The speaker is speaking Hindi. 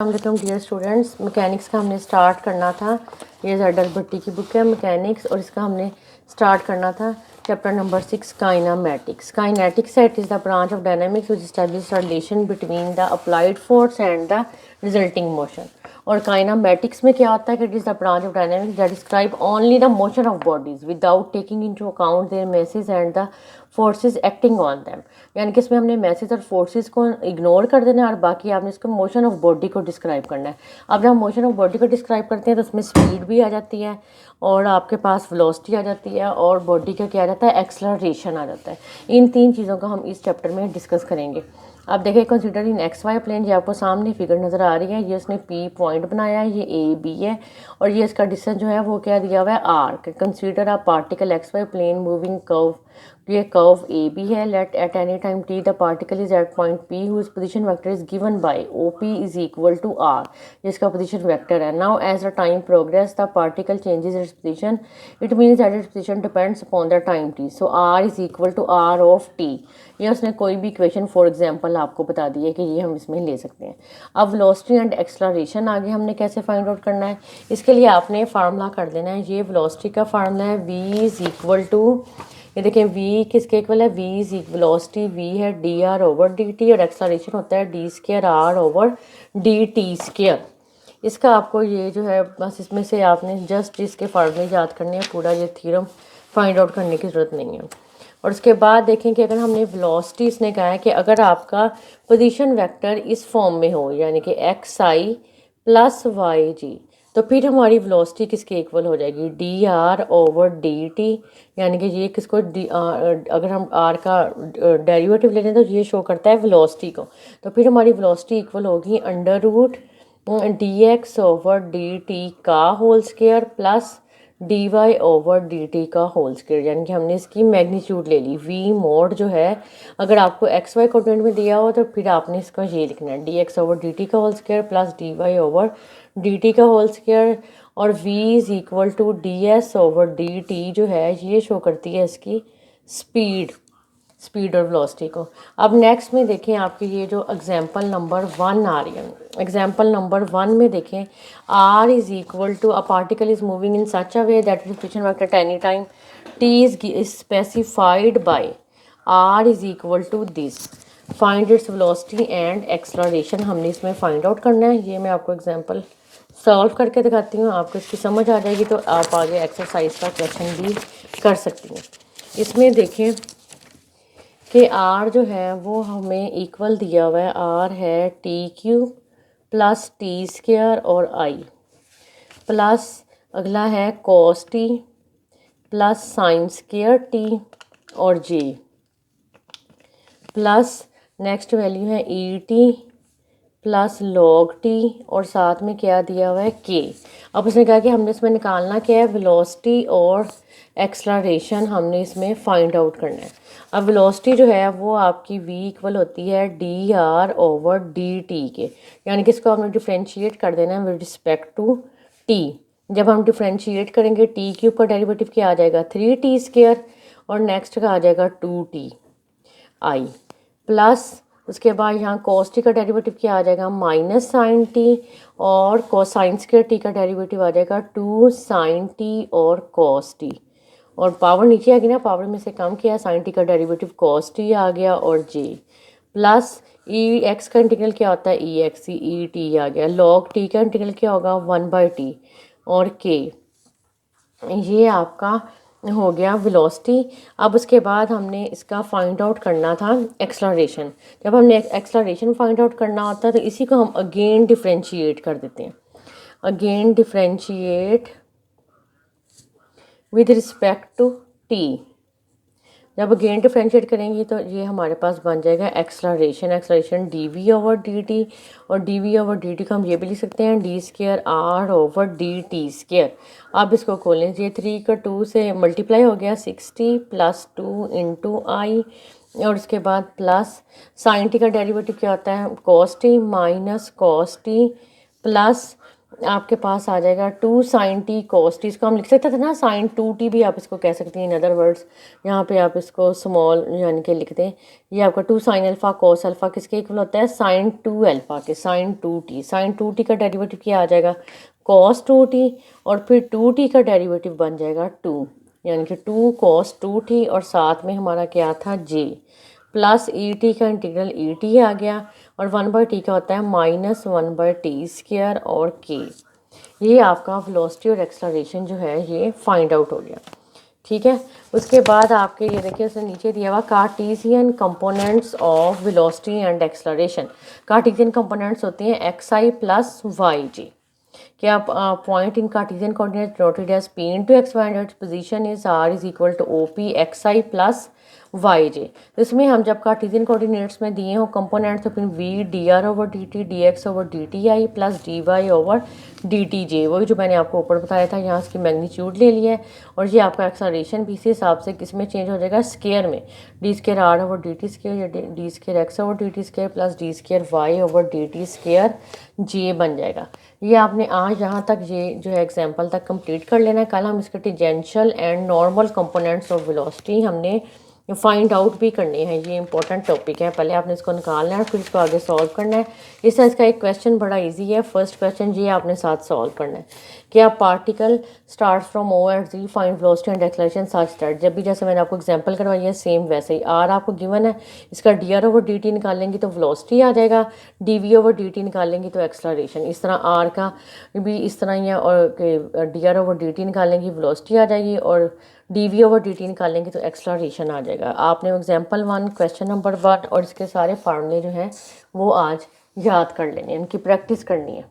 अस्सलाम डियर स्टूडेंट्स, मैकेनिक्स का हमने स्टार्ट करना था। ये जडल भट्टी की बुक है मैकेनिक्स, और इसका हमने स्टार्ट करना था chapter number 6 kinematics. Kinetics it is the branch of dynamics which establish relation between the applied force and the resulting motion. और काइनामेटिक्स में क्या होता है कि it is the branch of dynamics that describe only the motion of bodies without taking into account their masses and the forces acting on them. यानी कि इसमें हमने मैसेज और फोर्सेस को इग्नोर कर देना है और बाकी आपने इसको मोशन ऑफ बॉडी को डिस्क्राइब करना है। अब जब हम मोशन ऑफ बॉडी को डिस्क्राइब करते हैं तो उसमें स्पीड भी आ जाती है और आपके पास वेलोसिटी आ जाती है और बॉडी का क्या आ जाता है, एक्सेलरेशन आ जाता है। इन तीन चीज़ों का हम इस चैप्टर में डिस्कस करेंगे। अब देखिए consider in X Y plane, ये आपको सामने फिगर नज़र आ रही है। ये उसने पी पॉइंट बनाया है, ये ए बी है, और ये इसका डिस्टेंस जो है वो क्या दिया हुआ है, R. Consider a particle X Y plane moving curve. ये कर्व ए बी है। Let at any time T the particle is at point P whose position vector is given by O P is equal to R. जिसका पोजीशन वेक्टर है। Now as the time progress the particle changes its position, it means that its position depends upon the time T. So R is equal to are of T. ये उसने कोई भी इक्वेशन फॉर एग्जांपल आपको बता दी है कि ये हम इसमें ले सकते हैं। अब वेलोसिटी एंड एक्सेलरेशन आगे हमने कैसे फाइंड आउट करना है, इसके लिए आपने फार्मूला कर देना है। ये वेलोसिटी का फार्मूला है v इज इक्वल टू, ये देखें v किसके इक्वल है, v इज वेलोसिटी v है D R over D T, और एक्सेलरेशन होता है D square are over D T square. इसका आपको ये जो है बस इसमें से आपने जस्ट इसके फार्मूले याद करने हैं, पूरा ये थ्योरम फाइंड आउट करने की ज़रूरत नहीं है। और उसके बाद देखें कि अगर हमने वेलोसिटी, इसने कहा है कि अगर आपका पोजीशन वेक्टर इस फॉर्म में हो, यानी कि एक्स आई प्लस वाई जी, तो फिर हमारी वेलोसिटी किसके इक्वल हो जाएगी, D R over D T. यानी कि ये किसको अगर हम आर का डेरिवेटिव ले लें तो ये शो करता है वेलोसिटी को। तो फिर हमारी वेलोसिटी इक्वल होगी under root d x over D t का whole square plus d y over D t का होल स्क्वायर। यानी कि हमने इसकी मैग्नीट्यूड ले ली। वी मोड जो है अगर आपको एक्स वाई कोऑर्डिनेट में दिया हो तो फिर आपने इसका ये लिखना है, d x over D t का whole square plus d y over D t का होल स्क्वायर। और v is equal to d s over D t जो है ये शो करती है इसकी स्पीड और वेलोसिटी को। अब नेक्स्ट में देखें आपके ये जो एग्जांपल नंबर 1 आ रही है, एग्जांपल नंबर 1 में देखें r is equal to a particle is moving in such a way that is position vector at any time t is specified by r is equal to this. Find its velocity and acceleration हमने इसमें फाइंड आउट करना है। ये मैं आपको एग्जांपल सॉल्व करके दिखाती हूँ, आपको इसकी समझ आ जाएगी तो आप आगे एक्सरसाइज का क्वेश्चन भी कर सकती हैं। इसमें देखें कि आर जो है वो हमें इक्वल दिया हुआ है, आर है T Q plus T square और आई, प्लस अगला है cos T plus sine square T और जे, प्लस नेक्स्ट वैल्यू है E T plus log T, और साथ में क्या दिया हुआ है के। अब उसने कहा कि हमने इसमें निकालना क्या है, वेलोसिटी और एक्सेलरेशन हमने इसमें फाइंड आउट करना है। अब वेलोसिटी जो है वो आपकी v इक्वल होती है D R over D T के, यानी कि इसको हमने डिफ्रेंशिएट कर देना है विद रिस्पेक्ट टू t। जब हम डिफ्रेंशिएट करेंगे टी क्यूब का डेरिवेटिव क्या आ जाएगा, 3t स्क्वायर, और नेक्स्ट का आ जाएगा 2t आई, प्लस उसके बाद यहाँ कॉस टी का डेरिवेटिव क्या आ जाएगा, माइनस साइन टी, और कोसाइन स्क्वायर टी का डेरिवेटिव आ जाएगा 2 साइन टी और कॉस टी, और पावर नीचे आ गई ना, पावर में से कम किया, साइन टी का डेरिवेटिव कॉस टी आ गया, और जे, प्लस ई एक्स का इंटीग्रल क्या होता है, ई एक्स ई टी आ गया, लॉग टी का इंटीग्रल क्या होगा 1/t, और के। ये आपका हो गया वेलोसिटी। अब उसके बाद हमने इसका फाइंड आउट करना था एक्सेलरेशन। जब हमने एक्सेलरेशन फाइंड आउट करना होता है तो इसी को हम अगेन डिफ्रेंशिएट कर देते हैं, again differentiate with respect to t. जब अगेन डिफ्रेंशिएट करेंगे तो ये हमारे पास बन जाएगा acceleration d v over D T, और d v over D t को हम ये भी लिख सकते हैं d square are over D T square. अब इसको खोलें, ये 3 का 2 से मल्टीप्लाई हो गया 60 प्लस 2 इंटू आई, और उसके बाद प्लस साइन टी का डेरिवेटिव क्या होता है, cos T minus cos T, plus आपके पास आ जाएगा 2 sin t cos t। इसको हम लिख सकते थे ना sin 2t भी आप इसको कह सकती हैं इन अदर वर्ड्स। यहाँ पे आप इसको स्मॉल यानी कि लिख दें। ये आपका 2 sin अल्फ़ा cos अल्फ़ा किसके इक्वल होता है, sin 2 अल्फ़ा के, sin 2t। sin 2t का डेरिवेटिव क्या आ जाएगा, cos 2t, और फिर 2t का डेरिवेटिव बन जाएगा 2, यानी कि 2 cos 2t, और साथ में हमारा क्या था j, प्लस ई टी का इंटीग्रल ई टी आ गया, और 1/t का होता है -1/t² और k। ये आपका वेलोसिटी और एक्सेलरेशन जो है ये फाइंड आउट हो गया। ठीक है, उसके बाद आपके ये देखिए उसने नीचे दिया हुआ Cartesian components of velocity and acceleration. Cartesian components होते हैं X I plus Y G. क्या point in Cartesian coordinate noted as p into x y and its position is r is equal to OP xi plus yj। तो इसमें हम जब कार्टेशियन कोऑर्डिनेट्स में दिए हो कंपोनेंट्स तो फिर v dr/dt dx/dti plus dy/dt वही जो मैंने आपको ऊपर बताया था, यहाँ इसकी मैग्नीट्यूड ले लिया है। और ये आपका एक्सेलरेशन भी इसी हिसाब से किस में चेंज हो जाएगा, स्केयर में, d²r/dt² या d²x/dt² प्लस d²y/dt² जे बन जाएगा। ये आपने आज यहाँ तक ये जो है एग्जाम्पल तक कंप्लीट कर लेना है। कल हम इसके tangential and normal components of velocity हमने फाइंड आउट भी करनी है। ये इंपॉर्टेंट टॉपिक है, पहले आपने इसको निकालना है और फिर इसको आगे सॉल्व करना है। इस साइज का एक क्वेश्चन बड़ा इजी है। फर्स्ट क्वेश्चन ये आपने साथ सॉल्व करना है कि आप particle start from O at G find velocity and acceleration such that. जब भी जैसे मैंने आपको एग्जांपल करवाई है सेम वैसे ही आर आपको गिवन है, इसका dr/dt निकालेंगे तो वेलोसिटी आ जाएगा, dv/dt निकालेंगे तो एक्सेलरेशन। इस तरह आर का भी इस तरह ही है, और dr/dt निकालेंगे वेलोसिटी आ जाएगी, और dv/dt निकालेंगे तो एक्सेलरेशन आ जाएगा। आपने एग्जांपल 1 क्वेश्चन नंबर 1 और इसके सारे फार्मूले जो हैं वो आज याद कर लेने, उनकी प्रैक्टिस करनी है।